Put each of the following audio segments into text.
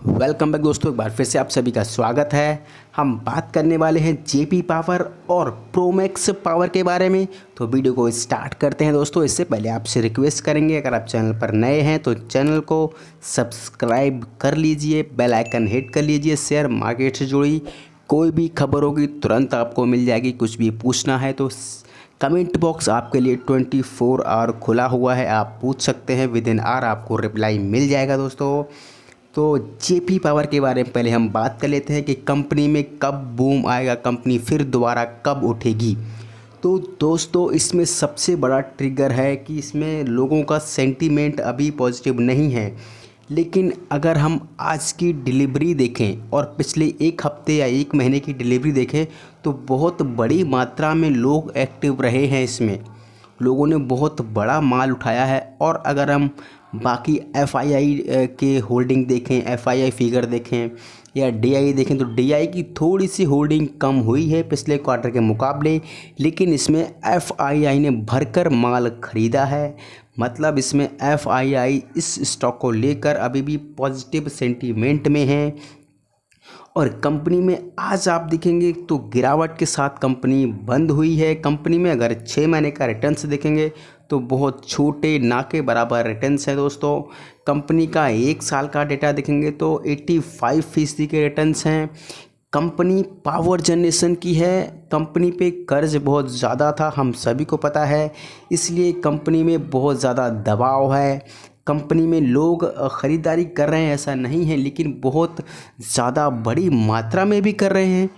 Welcome back दोस्तों, एक बार फिर से आप सभी का स्वागत है। हम बात करने वाले हैं जेपी पावर और प्रोमैक्स पावर के बारे में। तो वीडियो को स्टार्ट करते हैं दोस्तों। इससे पहले आपसे रिक्वेस्ट करेंगे, अगर आप चैनल पर नए हैं तो चैनल को सब्सक्राइब कर लीजिए, बेल आइकन हिट कर लीजिए। शेयर मार्केट से जुड़ी कोई भी खबर होगी तुरंत आपको मिल जाएगी। कुछ भी पूछना है तो कमेंट बॉक्स आपके लिए 24 आवर खुला हुआ है, आप पूछ सकते हैं। विद इन आवर आपको रिप्लाई मिल जाएगा दोस्तों। तो जेपी पावर के बारे में पहले हम बात कर लेते हैं कि कंपनी में कब बूम आएगा, कंपनी फिर दोबारा कब उठेगी। तो दोस्तों इसमें सबसे बड़ा ट्रिगर है कि इसमें लोगों का सेंटीमेंट अभी पॉजिटिव नहीं है। लेकिन अगर हम आज की डिलीवरी देखें और पिछले एक हफ्ते या एक महीने की डिलीवरी देखें तो बहुत बड़ी मात्रा में लोग एक्टिव रहे हैं। इसमें लोगों ने बहुत बड़ा माल उठाया है। और अगर हम बाकी एफआईआई के होल्डिंग देखें, एफआईआई फिगर देखें या डीआई देखें तो डीआई की थोड़ी सी होल्डिंग कम हुई है पिछले क्वार्टर के मुकाबले। लेकिन इसमें एफआईआई ने भरकर माल खरीदा है। मतलब इसमें एफआईआई इस स्टॉक को लेकर अभी भी पॉजिटिव सेंटीमेंट में है। और कंपनी में आज आप देखेंगे तो गिरावट के साथ कंपनी बंद हुई है। कंपनी में अगर 6 महीने का रिटर्न्स देखेंगे तो बहुत छोटे ना के बराबर रिटर्न्स हैं दोस्तों। कंपनी का 1 साल का डेटा देखेंगे तो 85% के रिटर्न्स हैं। कंपनी पावर जनरेशन की है। कंपनी पे कर्ज बहुत ज़्यादा था, हम सभी को पता है, इसलिए कंपनी में बहुत ज़्यादा दबाव है। कंपनी में लोग ख़रीदारी कर रहे हैं ऐसा नहीं है, लेकिन बहुत ज़्यादा बड़ी मात्रा में भी कर रहे हैं।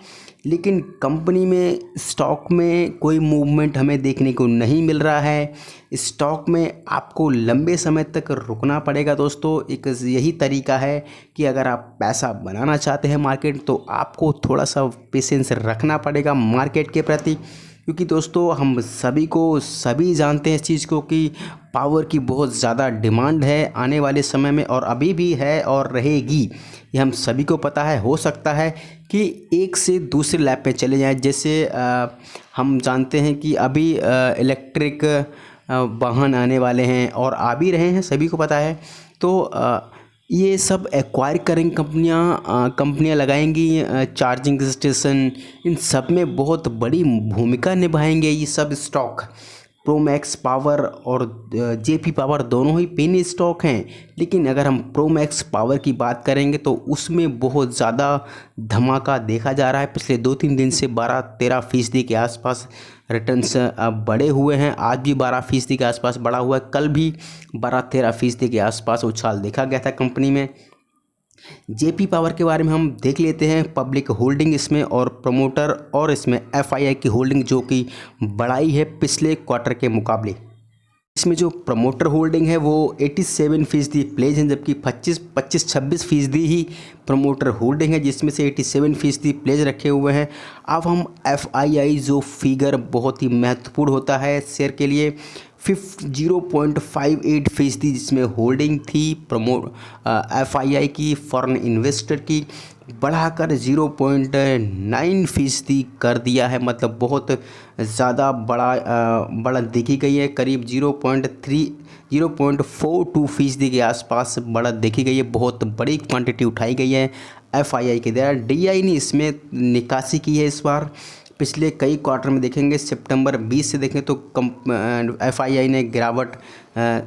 लेकिन कंपनी में स्टॉक में कोई मूवमेंट हमें देखने को नहीं मिल रहा है। स्टॉक में आपको लंबे समय तक रुकना पड़ेगा दोस्तों। एक यही तरीका है कि अगर आप पैसा बनाना चाहते हैं मार्केट तो आपको थोड़ा सा पेशेंस रखना पड़ेगा मार्केट के प्रति। क्योंकि दोस्तों हम सभी जानते हैं इस चीज़ को कि पावर की बहुत ज़्यादा डिमांड है आने वाले समय में, और अभी भी है और रहेगी, ये हम सभी को पता है। हो सकता है कि एक से दूसरे लैब पे चले जाएं। जैसे हम जानते हैं कि अभी इलेक्ट्रिक वाहन आने वाले हैं और आ भी रहे हैं, सभी को पता है। तो ये सब एक्वायर करेंगी कंपनियां लगाएंगी चार्जिंग स्टेशन, इन सब में बहुत बड़ी भूमिका निभाएंगे ये सब स्टॉक। प्रोमैक्स पावर और जेपी पावर दोनों ही पेनी स्टॉक हैं। लेकिन अगर हम प्रोमैक्स पावर की बात करेंगे तो उसमें बहुत ज़्यादा धमाका देखा जा रहा है। पिछले 2-3 दिन से 12-13% के आसपास रिटर्न्स बढ़े हुए हैं। आज भी 12% के आसपास बढ़ा हुआ है। कल भी 12-13% के आसपास उछाल देखा गया था कंपनी में। जेपी पावर के बारे में हम देख लेते हैं। पब्लिक होल्डिंग इसमें और प्रमोटर और इसमें एफआईआई की होल्डिंग जो कि बढ़ाई है पिछले क्वार्टर के मुकाबले। इसमें जो प्रमोटर होल्डिंग है वो 87% प्लेज है, जबकि 25-26% ही प्रमोटर होल्डिंग है, जिसमें से 87% प्लेज रखे हुए हैं। अब हम एफआईआई जो फिगर बहुत ही महत्वपूर्ण होता है शेयर के लिए, 0.58% जिसमें होल्डिंग थी एफआईआई की फॉरेन इन्वेस्टर की, बढ़ाकर 0.9% कर दिया है। मतलब बहुत ज़्यादा बढ़त देखी गई है। करीब 0.42% के आसपास बढ़त देखी गई है। बहुत बड़ी क्वांटिटी उठाई गई है एफआईआई के द्वारा। डीआई ने इसमें निकासी की है इस बार। पिछले कई क्वार्टर में देखेंगे, सितंबर 20 से देखें तो एफआईआई ने गिरावट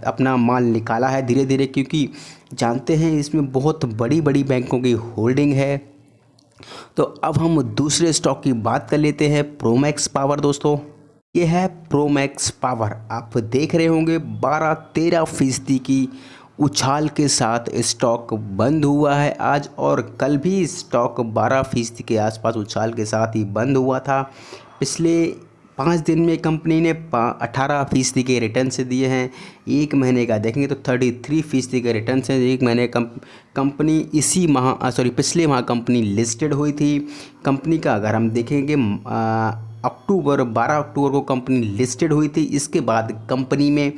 अपना माल निकाला है धीरे धीरे, क्योंकि जानते हैं इसमें बहुत बड़ी बड़ी बैंकों की होल्डिंग है। तो अब हम दूसरे स्टॉक की बात कर लेते हैं, प्रोमैक्स पावर दोस्तों। ये है प्रोमैक्स पावर। आप देख रहे होंगे 12-13% की उछाल के साथ स्टॉक बंद हुआ है आज, और कल भी स्टॉक 12% के आसपास उछाल के साथ ही बंद हुआ था। पिछले 5 दिन में कंपनी ने 18% के रिटर्न से दिए हैं। एक महीने का देखेंगे तो 33% के रिटर्न से। एक महीने कंपनी पिछले माह कंपनी लिस्टेड हुई थी। कंपनी का अगर हम देखेंगे 12 अक्टूबर को कंपनी लिस्टेड हुई थी। इसके बाद कंपनी में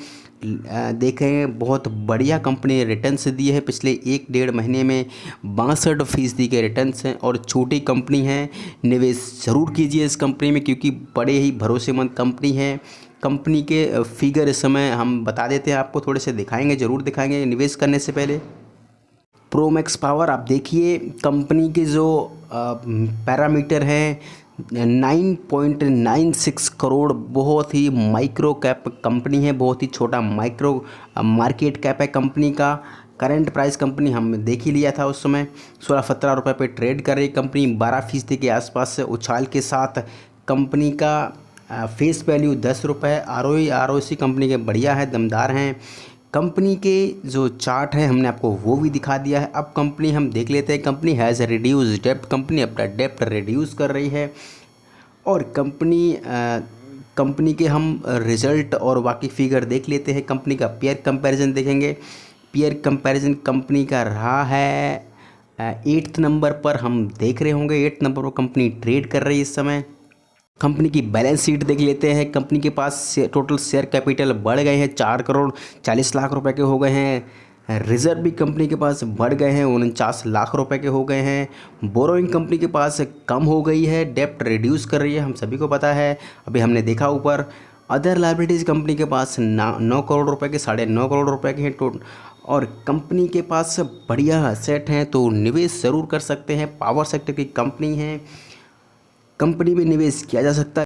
देखें बहुत बढ़िया कंपनी ने रिटर्न्स दिए हैं। पिछले 1-1.5 महीने में 62% के रिटर्न्स हैं और छोटी कंपनी है। निवेश ज़रूर कीजिए इस कंपनी में, क्योंकि बड़े ही भरोसेमंद कंपनी है। कंपनी के फिगर इस समय हम बता देते हैं आपको, थोड़े से दिखाएंगे, ज़रूर दिखाएंगे निवेश करने से पहले। प्रोमैक्स पावर आप देखिए कंपनी के जो पैरामीटर हैं 9.96 करोड़, बहुत ही माइक्रो कैप कंपनी है, बहुत ही छोटा माइक्रो मार्केट कैप है कंपनी का। करंट प्राइस कंपनी हमने देख ही लिया था उस समय 16-17 रुपये पे ट्रेड कर रही कंपनी, 12% के आसपास से उछाल के साथ। कंपनी का फेस वैल्यू 10 रुपये, ROC कंपनी के बढ़िया है, दमदार हैं। कंपनी के जो चार्ट है हमने आपको वो भी दिखा दिया है। अब कंपनी हम देख लेते हैं, कंपनी हैज़ रिड्यूस डेप्ट, कंपनी अपना डेप्ट रिड्यूस कर रही है। और कंपनी के हम रिज़ल्ट और बाकी फिगर देख लेते हैं। कंपनी का पेयर कंपैरिजन देखेंगे, पेयर कंपैरिजन कंपनी का रहा है 8th नंबर पर, हम देख रहे होंगे 8th नंबर पर कंपनी ट्रेड कर रही है इस समय। कंपनी की बैलेंस शीट देख लेते हैं। कंपनी के पास टोटल शेयर कैपिटल बढ़ गए हैं, 4 करोड़ 40 लाख रुपए के हो गए हैं। रिजर्व भी कंपनी के पास बढ़ गए हैं, 49 लाख रुपए के हो गए हैं। बोरोइंग कंपनी के पास कम हो गई है, डेप्ट रिड्यूस कर रही है, हम सभी को पता है, अभी हमने देखा ऊपर। अदर लायबिलिटीज़ कंपनी के पास 9 करोड़ रुपए के, 9.5 करोड़ रुपए के हैं टोटल। और कंपनी के पास बढ़िया सेट हैं, तो निवेश ज़रूर कर सकते हैं। पावर सेक्टर की कंपनी है, कंपनी में निवेश किया जा सकता है।